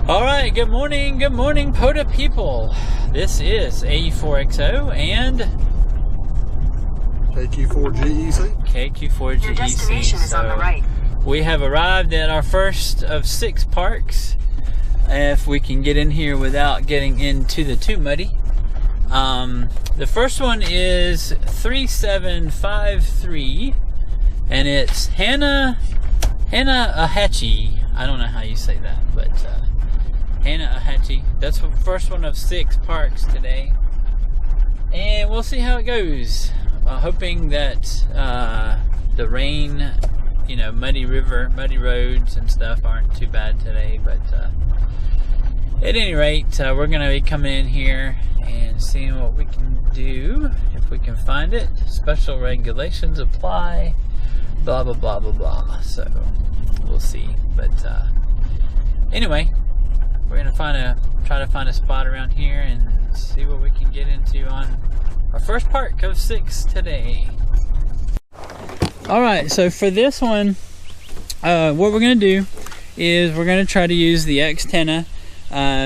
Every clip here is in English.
All right, good morning, POTA people. This is AE4XO and KQ4GEC. KQ4GEC. Your destination is on the right. We have arrived at our first of 6 parks. If we can get in here without getting into the too muddy. The first one is 3753, and it's Hannah Ahatchee. I don't know how you say that, but Hannah Ahatchee. That's the first one of 6 parks today, and we'll see how it goes. Hoping that the rain, you know, muddy roads and stuff aren't too bad today, but at any rate, we're going to be coming in here and seeing what we can do, if we can find it. Special regulations apply, blah blah blah blah blah. So we'll see. But anyway, we're going to try to find a spot around here and see what we can get into on our first park of 6 today. Alright, so for this one, what we're going to do is we're going to try to use the Xtenna.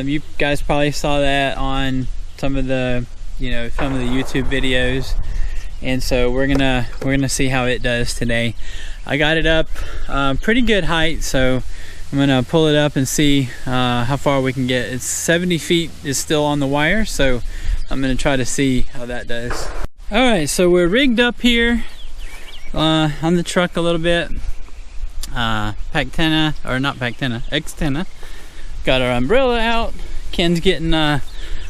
You guys probably saw that on some of the YouTube videos, and so we're gonna see how it does today. I got it up pretty good height, so I'm gonna pull it up and see how far we can get. It's 70 feet is still on the wire, so I'm gonna try to see how that does. All right, so we're rigged up here on the truck a little bit. Xtenna. Got our umbrella out. Ken's getting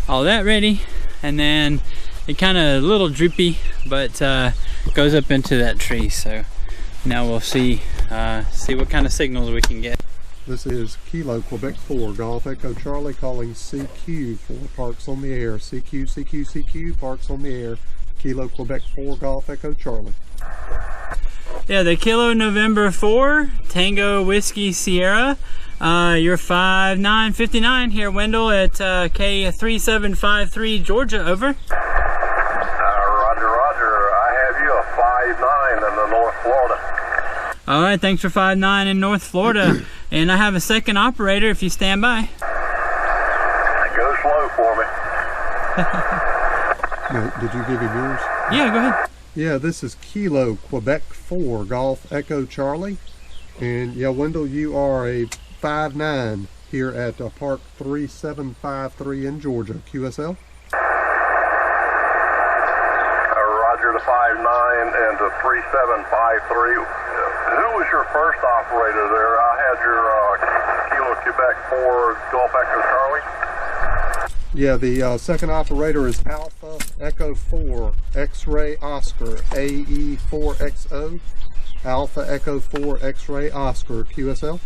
all that ready, and then it kind of a little droopy, but goes up into that tree. So now we'll see what kind of signals we can get. This is Kilo Quebec 4 Golf Echo Charlie calling CQ for parks on the air. CQ parks on the air. Kilo Quebec 4 Golf Echo Charlie. Yeah, the Kilo November 4 Tango Whiskey Sierra. You're 5959 here, Wendell, at K3753 Georgia, over. Roger. I have you a 59 in the North Florida. All right, thanks for 59 in North Florida. And I have a second operator if you stand by. Go slow for me. Did you give him yours? Yeah, go ahead. Yeah, this is Kilo Quebec 4 Golf Echo Charlie. And yeah, Wendell, you are a 59 here at Park 3753 in Georgia, QSL. Roger, the 59 and the 3753. Who was your first operator there? I had your Kilo Quebec 4 Golf Echo Charlie. Yeah, the second operator is Alpha Echo 4 X-Ray Oscar AE4XO. Alpha Echo 4 X-Ray Oscar QSL.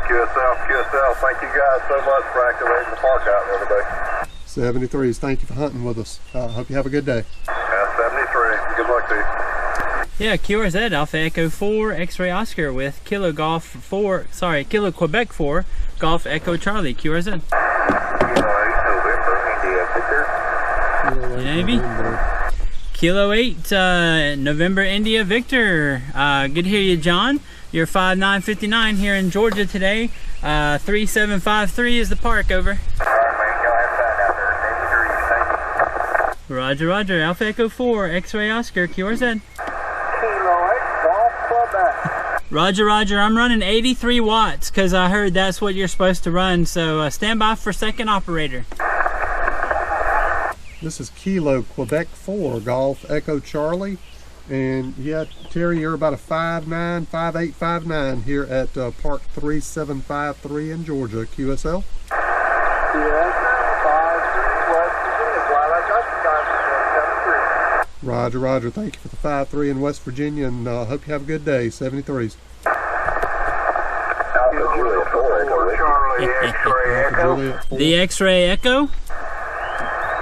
QSL, thank you guys so much for activating the park out there today. 73s, thank you for hunting with us. Hope you have a good day. 73, good luck to you. Yeah, QRZ Alpha Echo 4 X-Ray Oscar with Kilo Quebec 4 Golf Echo Charlie, QRZ. Maybe. Kilo 8 November India Victor. Good to hear you, John. You're 5959 here in Georgia today. 3753 is the park, over. Roger. Alpha Echo 4 X-Ray Oscar, QRZ. Roger. I'm running 83 watts because I heard that's what you're supposed to run. So stand by for second operator. This is Kilo Quebec 4 Golf Echo Charlie. And yeah, Terry, you're about a 5859 here at Park 3753 in Georgia, QSL. Roger. Thank you for the 53 in West Virginia, and hope you have a good day. 73s. The X-Ray Echo.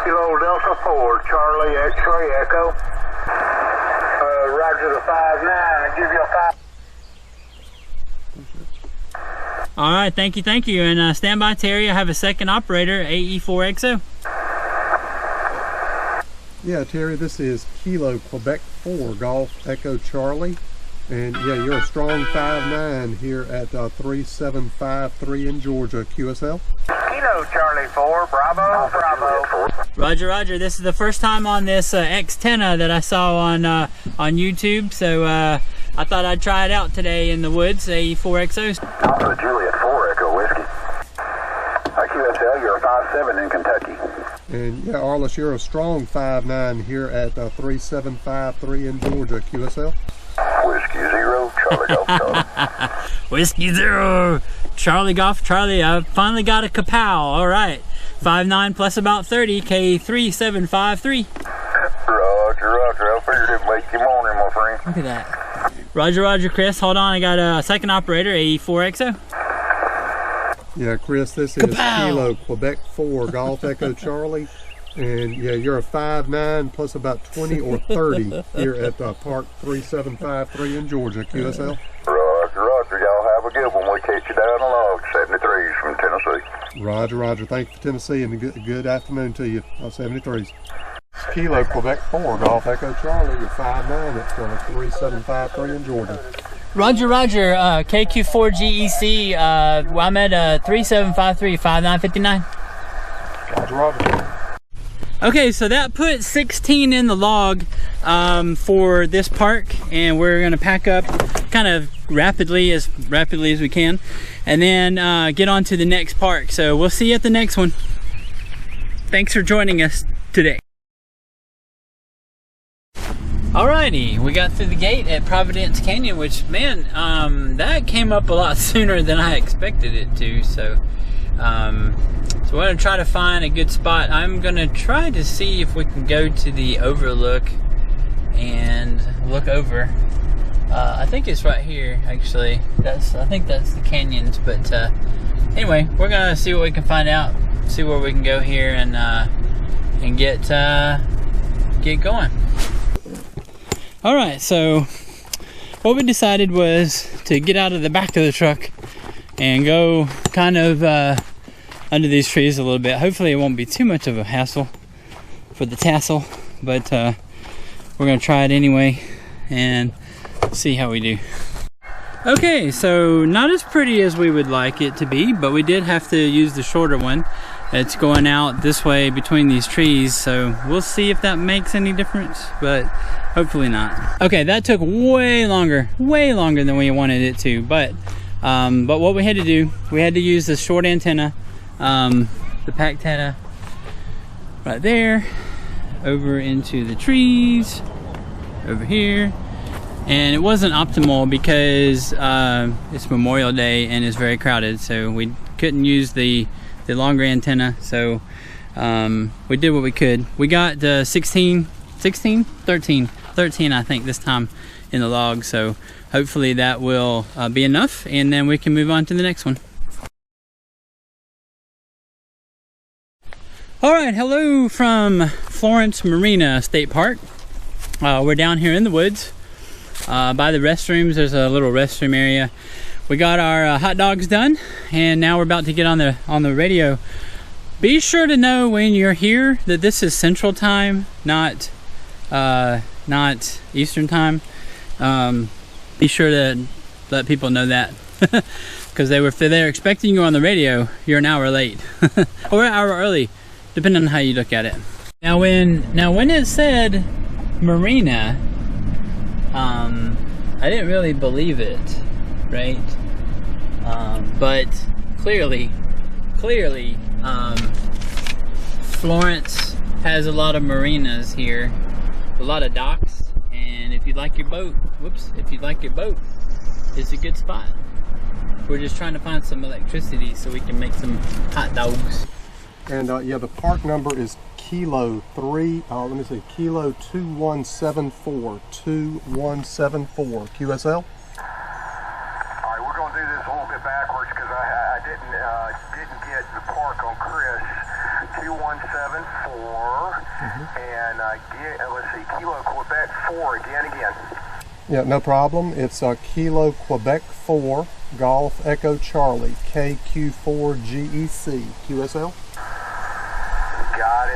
Kilo Delta 4 Charlie X-Ray Echo. Roger the 59. I give you a 5. All right, thank you. And stand by, Terry. I have a second operator, AE4XO. Yeah, Terry, this is Kilo Quebec 4 Golf Echo Charlie. And yeah, you're a strong 5'9" here at 3753 in Georgia, QSL. Kilo Charlie 4, Bravo, Bravo. Roger, Roger. This is the first time on this Xtenna that I saw on YouTube, so I thought I'd try it out today in the woods, AE4XO. Alpha Juliet 4, Echo Whiskey. QSL, you're a 5'7" in Kentucky. And yeah, Arliss, you're a strong 5'9" here at 3753 in Georgia, QSL. Whiskey 0, Charlie Golf Charlie. Whiskey 0, Charlie Golf Charlie. I finally got a kapow. All right, 5'9" plus about 30, K3753. Roger, Roger. I figured it'd make you morning, my friend. Look at that. Roger, Roger, Chris. Hold on, I got a second operator, AE4XO. Yeah, Chris, this is Kilo Quebec 4 Golf Echo Charlie. And yeah, you're a 5'9" plus about 20 or 30 here at Park 3753 in Georgia, QSL. Roger, Roger. Y'all have a good one. We'll catch you down the log. 73s from Tennessee. Roger, Roger. Thank you for Tennessee, and a good afternoon to you. 73s. Kilo Quebec 4 Golf Echo Charlie. You're 5'9" at 3753 in Georgia. Roger, Roger. KQ4GEC. I'm at 3753, 5959. Roger, Roger. Okay, so that put 16 in the log for this park, and we're gonna pack up kind of rapidly as we can, and then get on to the next park. So we'll see you at the next one. Thanks for joining us today. Alrighty, we got through the gate at Providence Canyon, which, man, that came up a lot sooner than I expected it to. So so we're gonna try to find a good spot. I'm gonna try to see if we can go to the overlook and look over. I think it's right here, actually. I think that's the canyons. But anyway, we're gonna see what we can find out. See where we can go here and get going. All right, so what we decided was to get out of the back of the truck and go kind of under these trees a little bit. Hopefully it won't be too much of a hassle for the tassel, but we're gonna try it anyway and see how we do. Okay, so not as pretty as we would like it to be, but we did have to use the shorter one. It's going out this way between these trees, so we'll see if that makes any difference, but hopefully not. Okay, that took way longer than we wanted it to, but what we had to do, we had to use the short antenna, the pack antenna right there, over into the trees, over here. And it wasn't optimal because it's Memorial Day and it's very crowded, so we couldn't use the longer antenna. So we did what we could. We got 13 I think this time in the log, so hopefully that will be enough, and then we can move on to the next one. All right, hello from Florence Marina State Park. We're down here in the woods by the restrooms. There's a little restroom area. We got our hot dogs done, and now we're about to get on the radio. Be sure to know when you're here that this is Central Time, not Eastern Time. Be sure to let people know that, because if they're expecting you on the radio, you're an hour late or an hour early, depending on how you look at it. Now when it said Marina, I didn't really believe it, right? But clearly, Florence has a lot of marinas here, a lot of docks, and if you'd like your boat, it's a good spot. We're just trying to find some electricity so we can make some hot dogs. And yeah, the park number is Kilo 2174 2174 QSL. Alright, we're going to do this a little bit backwards because I didn't get the park on Chris. 2174 and let's see, Kilo Quebec 4 again. Yeah, no problem. It's Kilo Quebec 4 Golf Echo Charlie KQ4GEC QSL. Got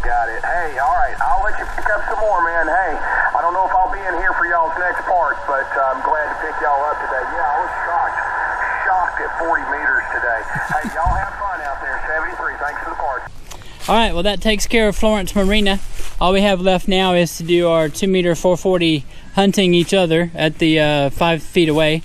Got it. Hey, all right, I'll let you pick up some more, man. Hey, I don't know if I'll be in here for y'all's next part, but I'm glad to pick y'all up today. Yeah, I was shocked at 40 meters today. Hey, y'all have fun out there. 73, thanks for the part. All right, well, that takes care of Florence Marina. All we have left now is to do our 2 meter 440 hunting each other at the 5 feet away,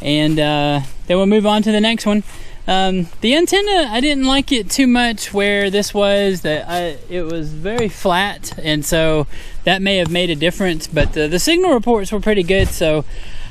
and then we'll move on to the next one. The antenna, I didn't like it too much where this was, that it was very flat, and so that may have made a difference, but the signal reports were pretty good, so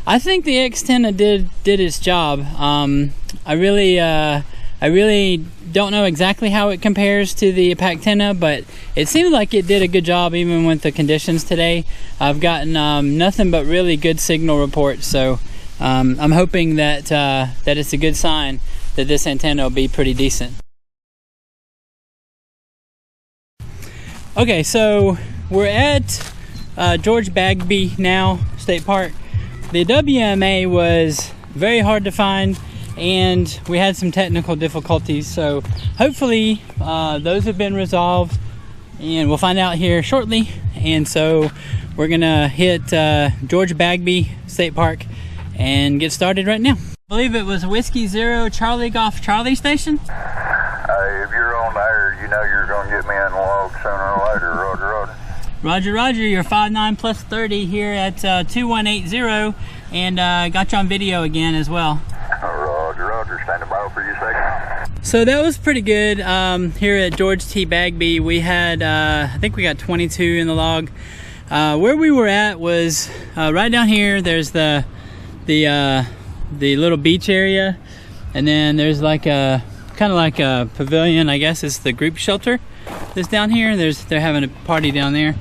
I think the Xtenna did its job. I really don't know exactly how it compares to the Xtenna, but it seemed like it did a good job even with the conditions today. I've gotten nothing but really good signal reports, so I'm hoping that that it's a good sign that this antenna will be pretty decent. Okay, so we're at George Bagby now State Park. The WMA was very hard to find, and we had some technical difficulties, so hopefully those have been resolved, and we'll find out here shortly. And so we're gonna hit George Bagby State Park and get started right now. I believe it was Whiskey Zero Charlie Golf Charlie station. Hey, if you're on there, you know you're gonna get me in the log sooner or later. Roger. Roger, roger. You're 5'9" plus 30 here at 2180, and got you on video again as well. Roger. Standing by for you a second. So that was pretty good. Here at George T. Bagby, we had, I think we got 22 in the log. Where we were at was right down here. There's the little beach area, and then there's like a kind of like a pavilion, I guess it's the group shelter that's down here. They're having a party down there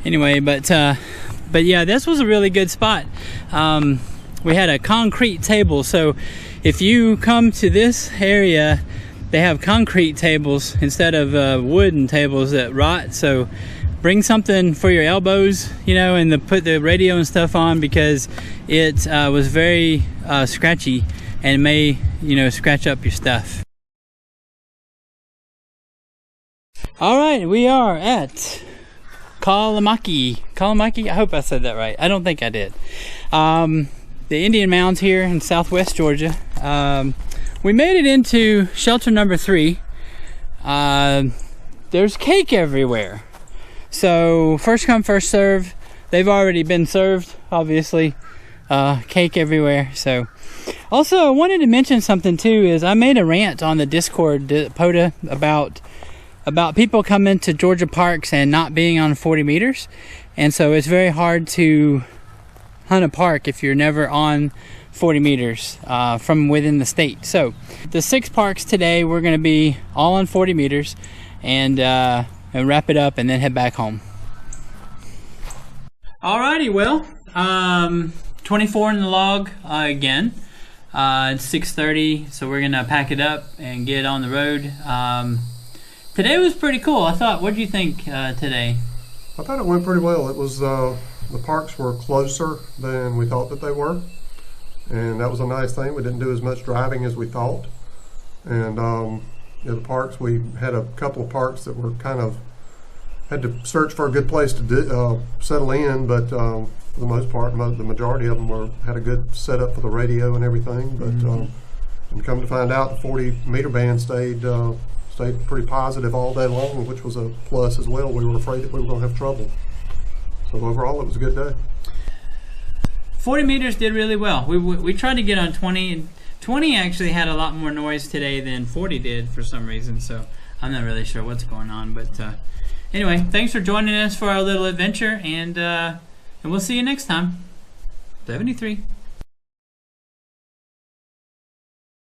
anyway, but yeah, this was a really good spot. We had a concrete table, so if you come to this area, they have concrete tables instead of wooden tables that rot. So bring something for your elbows, you know, and put the radio and stuff on, because it was very scratchy and may, you know, scratch up your stuff. All right, we are at Kalamaki. I hope I said that right. I don't think I did. The Indian Mounds here in southwest Georgia. We made it into shelter number 3. There's cake everywhere. So first come, first serve. They've already been served, obviously. Cake everywhere. So also, I wanted to mention something too, is I made a rant on the Discord, POTA, about people coming to Georgia parks and not being on 40 meters. And so it's very hard to hunt a park if you're never on 40 meters from within the state. So the 6 parks today, we're going to be all on 40 meters and wrap it up and then head back home. Alrighty, well, 24 in the log again. It's 6:30, so we're gonna pack it up and get on the road. Today was pretty cool, I thought. What did you think today? I thought it went pretty well. It was the parks were closer than we thought that they were, and that was a nice thing. We didn't do as much driving as we thought, and the parks, we had a couple of parks that were kind of had to search for a good place to settle in, but for the most part, the majority of them had a good setup for the radio and everything. But and come to find out, the 40 meter band stayed pretty positive all day long, which was a plus as well. We were afraid that we were going to have trouble. So overall, it was a good day. 40 meters did really well. We tried to get on 20, and 20 actually had a lot more noise today than 40 did for some reason. So I'm not really sure what's going on, but anyway, thanks for joining us for our little adventure, and we'll see you next time. 73.